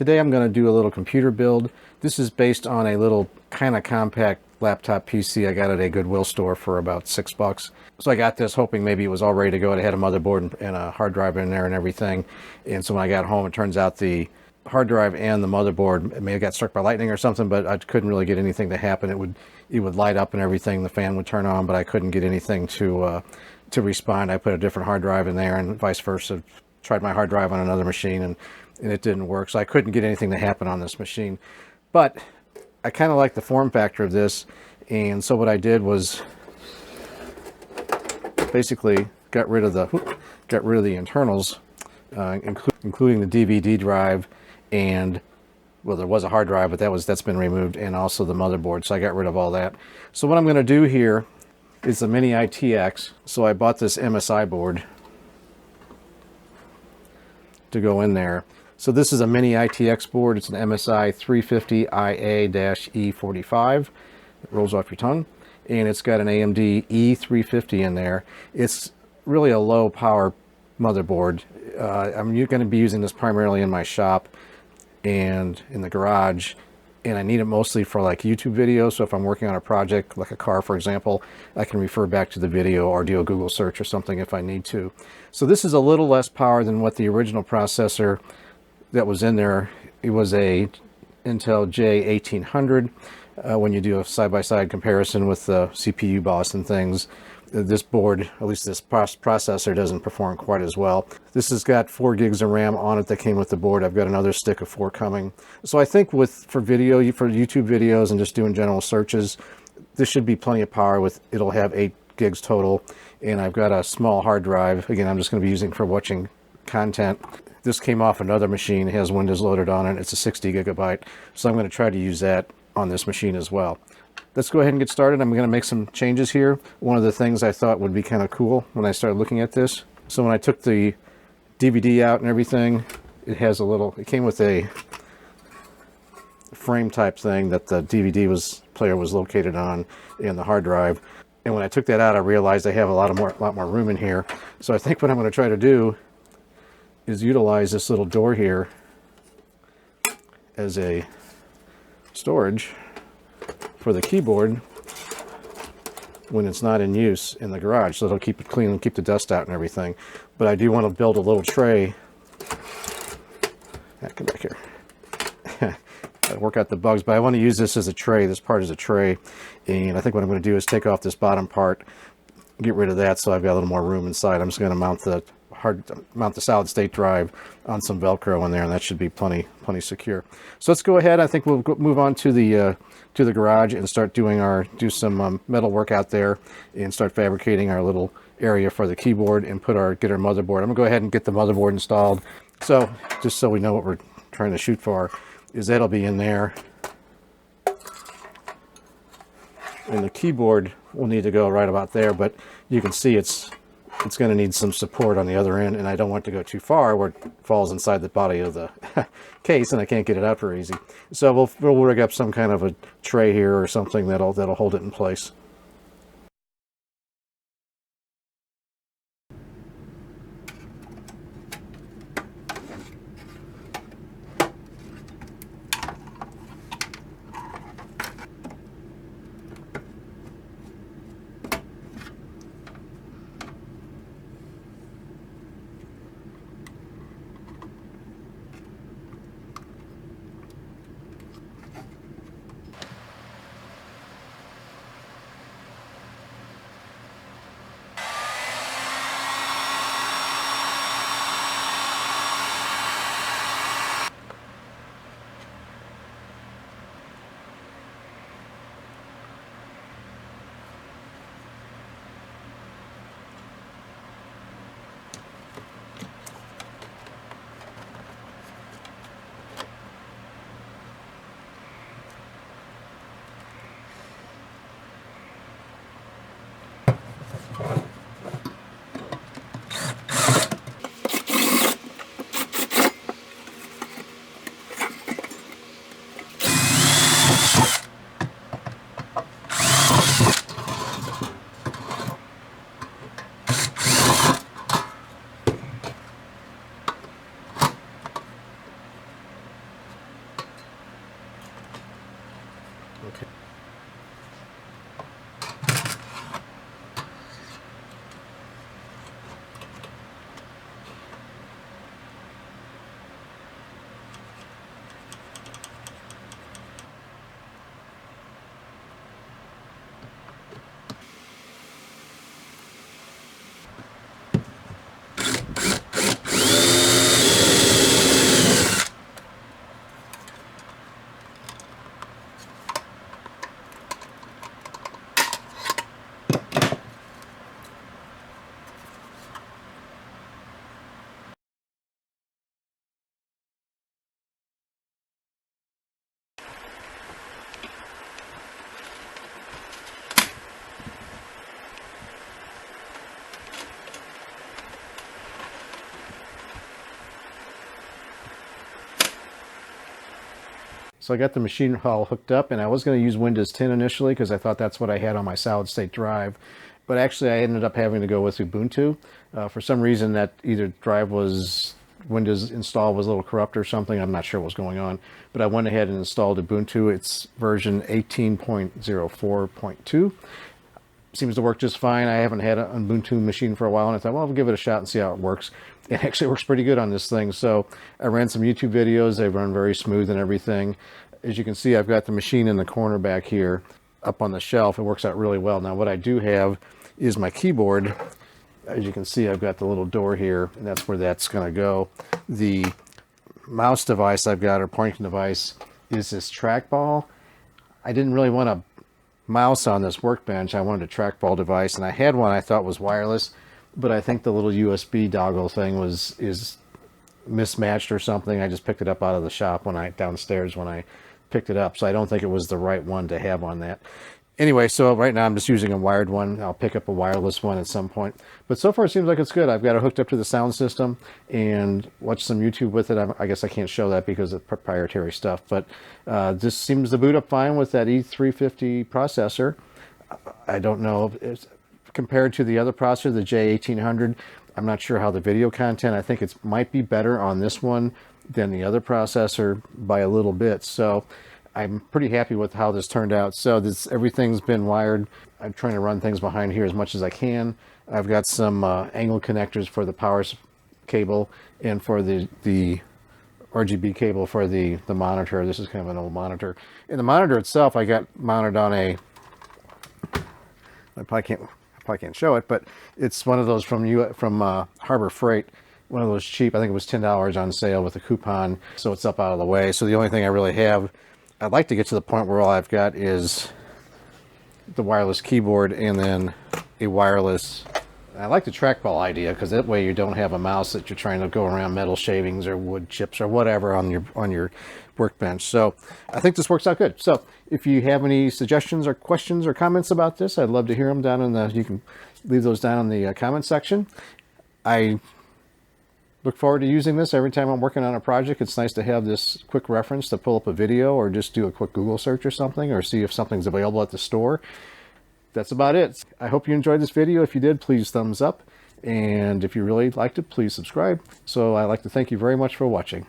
Today I'm going to do a little computer build. This is based on a little kind of compact laptop PC I got at a Goodwill store for about $6. So I got this hoping maybe it was all ready to go. It had a motherboard and a hard drive in there and everything. And so when I got home, it turns out the hard drive and the motherboard may have got struck by lightning or something, but I couldn't really get anything to happen. It would light up and everything, the fan would turn on, but I couldn't get anything to respond. I put a different hard drive in there and vice versa. Tried my hard drive on another machine and it didn't work, so I couldn't get anything to happen on this machine. But I kind of like the form factor of this, and so what I did was basically got rid of the internals, including the DVD drive, and well, there was a hard drive, but that's been removed, and also the motherboard. So I got rid of all that. So what I'm going to do here is the mini-itx. So I bought this MSI board to go in there. So this is a mini-itx board. It's an MSI 350 IA-E45. It rolls off your tongue. And it's got an AMD e350 in there. It's really a low power motherboard. I'm going to be using this primarily in my shop and in the garage. And I need it mostly for like YouTube videos. So if I'm working on a project, like a car, for example, I can refer back to the video or do a Google search or something if I need to. So this is a little less power than what the original processor that was in there. It was a Intel J1800. When you do a side-by-side comparison with the CPU boss and things, this board, at least this processor, doesn't perform quite as well. This has got 4 gigs of RAM on it that came with the board. I've got another stick of 4 coming. So I think for YouTube videos and just doing general searches, this should be plenty of power. It'll have 8 gigs total, and I've got a small hard drive. Again, I'm just going to be using for watching content. This came off another machine. It has Windows loaded on it. It's a 60 gigabyte. So I'm going to try to use that on this machine as well. Let's go ahead and get started. I'm going to make some changes here. One of the things I thought would be kind of cool when I started looking at this. So when I took the DVD out and everything, it came with a frame type thing that the DVD player was located on in the hard drive. And when I took that out, I realized I have a lot more room in here. So I think what I'm going to try to do is utilize this little door here as a storage for the keyboard when it's not in use in the garage, so it'll keep it clean and keep the dust out and everything. But I do want to build a little tray. Come back here. Gotta work out the bugs, but I want to use this as a tray. This part is a tray, and I think what I'm going to do is take off this bottom part, get rid of that, so I've got a little more room inside. I'm just going to mount the solid state drive on some Velcro in there, and that should be plenty secure. So let's go ahead. I think we'll move on to the garage and start do some metal work out there and start fabricating our little area for the keyboard and get our motherboard. I'm gonna go ahead and get the motherboard installed. So just so we know what we're trying to shoot for, is that'll be in there. And the keyboard will need to go right about there, but you can see it's going to need some support on the other end, and I don't want to go too far where it falls inside the body of the case and I can't get it out very easy. So we'll rig up some kind of a tray here or something that'll hold it in place. So I got the machine all hooked up, and I was going to use Windows 10 initially because I thought that's what I had on my solid state drive. But actually I ended up having to go with Ubuntu. For some reason that either drive was, Windows install was a little corrupt or something. I'm not sure what was going on. But I went ahead and installed Ubuntu. It's version 18.04.2. Seems to work just fine. I haven't had an Ubuntu machine for a while, and I thought, well, I'll give it a shot and see how it works. It actually works pretty good on this thing. So I ran some YouTube videos. They run very smooth and everything. As you can see, I've got the machine in the corner back here up on the shelf. It works out really well. Now what I do have is my keyboard. As you can see, I've got the little door here, and that's where that's going to go. The mouse device I've got, or pointing device, is this trackball. I didn't really want a mouse on this workbench. I wanted a trackball device, and I had one I thought was wireless, but I think the little USB dongle thing is mismatched or something. I just picked it up out of the shop downstairs when I picked it up, so I don't think it was the right one to have on that. Anyway, so right now I'm just using a wired one. I'll pick up a wireless one at some point. But so far it seems like it's good. I've got it hooked up to the sound system and watched some YouTube with it. I guess I can't show that because of proprietary stuff. But this seems to boot up fine with that E350 processor. I don't know if it's compared to the other processor, the J1800. I'm not sure how the video content, I think it might be better on this one than the other processor by a little bit. So I'm pretty happy with how this turned out. So everything's been wired. I'm trying to run things behind here as much as I can. I've got some angle connectors for the power cable and for the RGB cable for the monitor. This is kind of an old monitor. And the monitor itself, I got mounted on I probably can't show it, but it's one of those from Harbor Freight. One of those cheap, I think it was $10 on sale with a coupon. So it's up out of the way. So the only thing I really have, I'd like to get to the point where all I've got is the wireless keyboard and then a wireless. I like the trackball idea because that way you don't have a mouse that you're trying to go around metal shavings or wood chips or whatever on your workbench. So I think this works out good. So if you have any suggestions or questions or comments about this, I'd love to hear them down in the, you can leave those down in the comment section. I look forward to using this every time I'm working on a project. It's nice to have this quick reference to pull up a video or just do a quick Google search or something, or see if something's available at the store. That's about it. I hope you enjoyed this video. If you did, please thumbs up. And if you really liked it, please subscribe. So I'd like to thank you very much for watching.